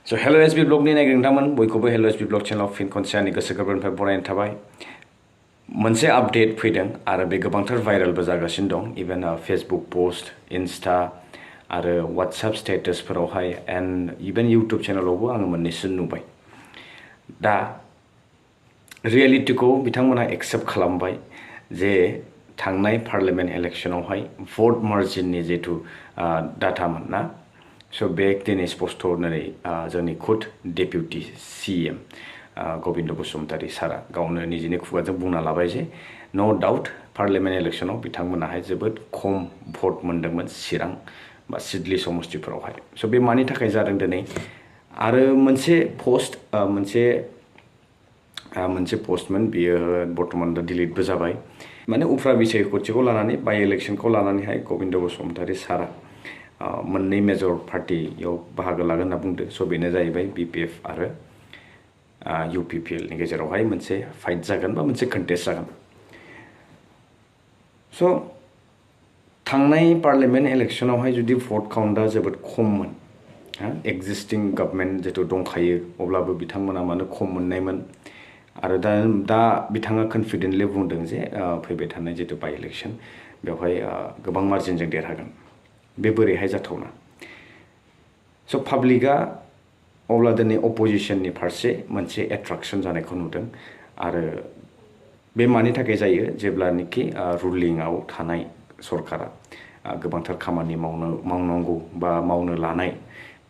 So hello SB blog ni naik ntaman boykobo hello SB blog channel fin konsen ni gosa gobrनिफ्राय बरायनाय थाबाय मोनसे update फैदों आरो बे गोबांथार भाइरेलबो जागासिनो दं इभेन फेसबुक पोस्ट इंस्टा आरो WhatsApp स्टेटासफोरावहाय एन्ड इभेन YouTube चेनेलावबो आङो मोननैसो नुबाय दा रियेलिटिखौ बिथांमोना एक्सेप्ट खालामबाय जे थांनाय पार्लियामेन्ट इलेक्शनावहाय भट मार्जिननि जेतु डाटामोन ना So back then is postornary जोंनि खुद डेपुटी CM गोविंद बसुमतारी सारा गावनो निजिनि खुगाजों बुंना लाबाय जे नो डाउट पार्लियामेन्ट इलेक्शनाव बिथांमोनाहाय जोबोद खम भट मोनदोंमोन चिरां बा सिडली समस्तिफोरावहाय सो बे मानि थाखाय जादों दिनै आरो मोनसे पोस्टमोन बियो बर्तमान दा डिलीटबो जाबाय माने उफ्रा बिसायख'थिखौ लानानै बाय इलेक्शनखौ लानानैहाय गोविंद बसुमतारी सारा मोननै मेजर पार्टियाव बाहागो लागोन होनना बुंदों स' बेनो जाहैबाय BPF आरो UPPL नि गेजेरावहाय मोनसे फाइट जागोन बा मोनसे कन्टेस्ट जागोन स' थांनाय पार्लियामेन्ट इलेक्शनावहाय जुदि भट काउन्टआ जोबोद खममोन एक्जिस्टिं गभर्नमेन्ट जेथु दंखायो अब्लाबो बिथांमोना मानो खम मोननायमोन आरो दा बिथाङा कन्फिडेन्टलि बुंदों जे फैबाय थानाय जेथु बाय इलेक्शन बेवहाय गोबां मार्जिनजों देरहागोन बे बोरैहाय जाथावना स' पाब्लिकआ अब्ला दिनै अपोजिशननि फारसे मोनसे एट्राक्शन जानायखौ नुदों आरो बे मानि थाखाय जायो जेब्लानोखि रुलिंआव थानाय सरकारा गोबांथार खामानि मावनांगौ बा मावनो लानाय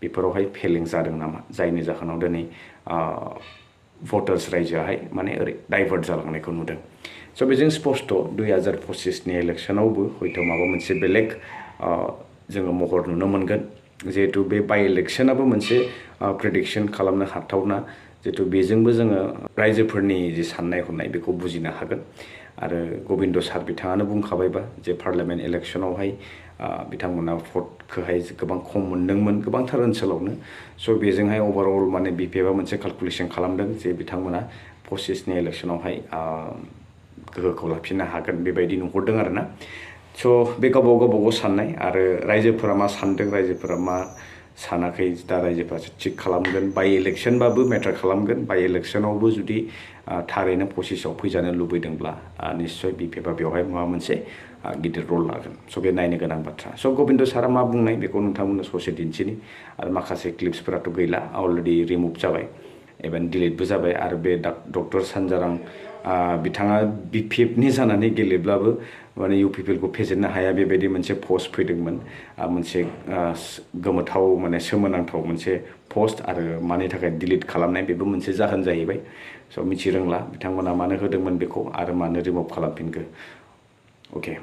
बेफोरावहाय फेलें जादों नामा जायनि जाहोनाव दिनै भटार्स रायजोआहाय माने ओरै डाइभार्ट जालांनायखौ नुदों स' बेजों स्पष्ट 2025नि इलेक्शनावबो हयथ' माबा मोनसे बेलेग जोङो महर नुनो मोनगोन जेहेतु बे बाय इलेक्शनाबो मोनसे प्रेडिक्शन खालामनो हाथावना जेहेतु बेजोंबो जोङो रायजोफोरनि जे साननाय हनाय बेखौ बुजिनो हागोन आरो गोविंद सार बिथाङानो बुंखाबायबा जे पार्लियामेन्ट इलेक्शनावहाय बिथांमोना भटखौहाय गोबां खम मोनदोंमोन गोबांथार ओनसोलावनो स' बेजोंहाय ओभारअल माने BPFआ मोनसे केलकुलेसन खालामदों जे बिथांमोना 25नि इलेक्शनावहाय गोहोखौ लाफिननो हागोन बेबायदि नुहुरदों आरोना स' बे गावबागाव साननाय आरो रायजोफोरा मा सानदों रायजोफोरा मा सानाखै दा रायजोफोरा थिक खालामगोन बाय इलेक्शनबाबो मेटार खालामगोन बाय इलेक्शनावबो जुदि थारैनो 25आव फैजानो लुबैदोंब्ला निश्चय BPFआ बेवहाय माबा मोनसे गिदिर रल लागोन स' बे नायनो गोनां बाथ्रा स' गोविंद सारा मा बुंनाय बेखौ नोंथांमोननो ससे दिन्थिनि आरो माखासे क्लिप्सफोराथ' गैला अलरेडि रिमुभ जाबाय इभेन डिलीटबो जाबाय आरो बे डक्टर सानजारां बिथाङा BPFनि जानानै गेलेब्लाबो माने UPPLखौ फेजेननो हाया बेबायदि मोनसे पस्ट फैदोंमोन मोनसे गोमोथाव माने सोमोनांथाव मोनसे पस्ट आरो मानि थाखाय डिलीट खालामनाय बेबो मोनसे जाहोन जाहैबाय स' मिथिरोंला बिथांमोना मानो होदोंमोन बेखौ आरो मानो रिमुभ खालामफिनखो अके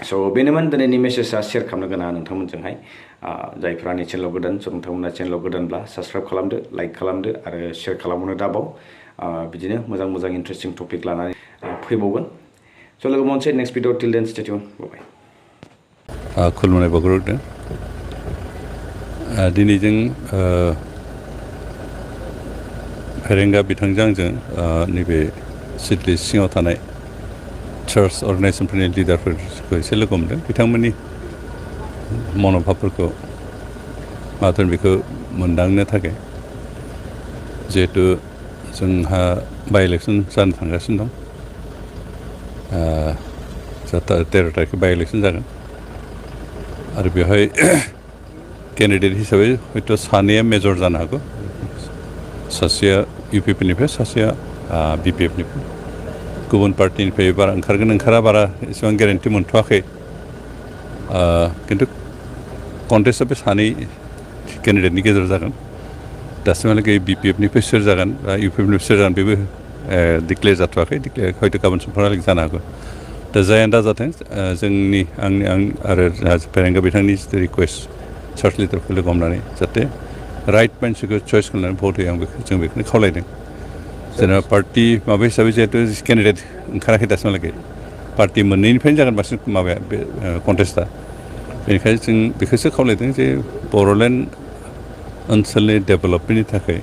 स' बेनोमोन दिनैनि मेसेजआ शेयार खालामनो गोनां नोंथांमोनजोंहाय जायफ्रा आंनि चेनेलाव गोदान स' नोंथांमोना चेनेलाव गोदानब्ला साबस्क्राइब खालामदो लाइक खालामदो आरो शेयार खालामनो दाबाव बिदिनो मोजां इन्टारेस्टिं टपिक लानानै फैबावगोन स' लोगो मोनसे नेक्स्ट भिडिअ टिल देन स्टे टिउन बाय खुलुमनाय बावग्रोदों दिनै जों फेरेंगा बिथांजों आंजों नैबे सिडली सिङाव थानाय चार्च अर्गेनाइजेसनफोरनि लिडारफोरखौ एसे लोगो मोनदों बिथांमोननि मन'भाबफोरखौ माथो बेखौ मोनदांनो थाखाय जिहेतु जोंहा बाय इलेक्शन जानो थांगासिनो दं 13 तारिख बाय इलेक्शन जागोन आरो बेवहाय केन्डिडेट हिसाबै हयथ' सानैया मेजर जानो हागौ सासेया UPPनिफ्राय सासेया BPFनिफ्राय गुबुन पार्टिनिफ्राय बारा ओंखारा बारा एसेबां गेरेन्टि मोनथ'वाखै खिन्थु कन्टेस्टआ बे सानै केन्डिडेटनि गेजेराव जागोन दासिमहालागै BPFनिफ्राय सोर जागोन बा UPPनिफ्राय सोर जागोन बेबो डिक्लेयार जाथ'वाखै हयथ' गाबोन समफोरहालागै जानो हागौ दा जायानो दा जाथों जोंनि आं आरो फेरेंगा बिथांनि रिकुवेस्ट चार्च लिडारखौ लोगो हमनानै जाहाथे राइट मानसिखौ चयस खालामनानै भट होयो जों बेखौनो खावलायदों जेनेबा पार्टि माबा हिसाबै जिहेतु केन्डिडेट ओंखाराखै दासिमहालागै पार्टि मोननैनिफ्रायनो जागोन बांसिन माबाया बे कन्टेस्टआ बेनिखायनो जों बेखौसो खावलायदों जे बर'लेण्ड ओनसोलनि डेभेलपमेन्टनि थाखाय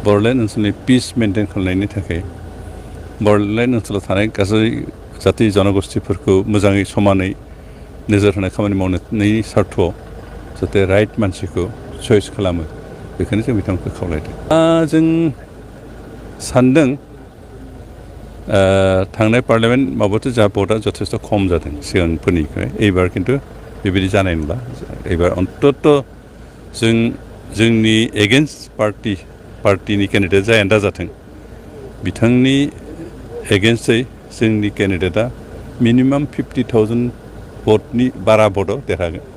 बर'लेण्ड ओनसोलनि पिस मेनटेन खालामनायनि थाखाय बर'लेण्ड ओनसोलाव थानाय गासै जाति जनगोष्ठीफोरखौ मोजाङै समानै नोजोर होनाय खामानि मावनायनि सार्थ'आव जाहाथे राइट मानसिखौ चयस खालामो बेखायनो जों बिथांखौ खावलायदों जों सानदों थांनाय पार्लियामेन्ट माबायावथ' जोंहा भटआ जथेस्थ' खम जादों सिगांफोरनिफ्राय एबार खिन्थु बेबायदि जानाय नंला एबार अन्तत जोंनि एगेन्स्ट पार्टिनि केन्डिडेट जायानो दाजाथों बिथांनि एगेन्स्टै जोंनि केन्डिडेटआ मिनिमाम 50,000 भटनि बारा भटआव देरहागोन